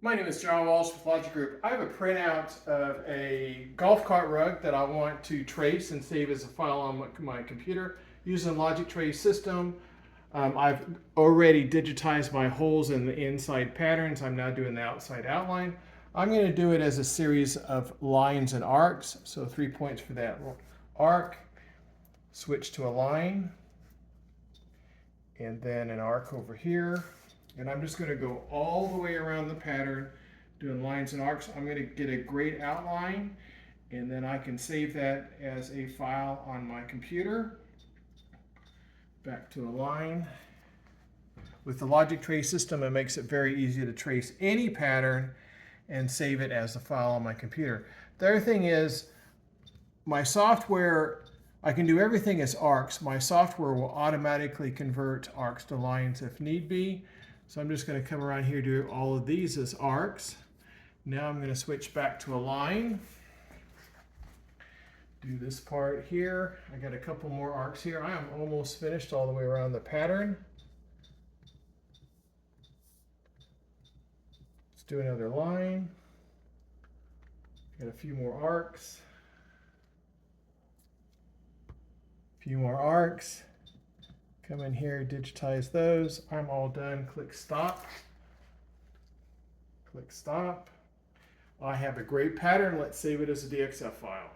My name is John Walsh with Logic Group. I have a printout of a golf cart rug that I want to trace and save as a file on my computer using the Logic Trace system. I've already digitized my holes in the inside patterns. I'm now doing the outside outline. I'm going to do it as a series of lines and arcs. So 3 points for that arc, switch to a line, and then an arc over here. And I'm just going to go all the way around the pattern doing lines and arcs. I'm going to get a great outline, and then I can save that as a file on my computer. Back to a line. With the Logic Trace system, it makes it very easy to trace any pattern and save it as a file on my computer. The other thing is, my software, I can do everything as arcs. My software will automatically convert arcs to lines if need be. So I'm just going to come around here, do all of these as arcs. Now I'm going to switch back to a line. Do this part here. I got a couple more arcs here. I am almost finished all the way around the pattern. Let's do another line. Got a few more arcs. A few more arcs. Come in here, digitize those. I'm all done. Click stop. Click stop. I have a great pattern. Let's save it as a DXF file.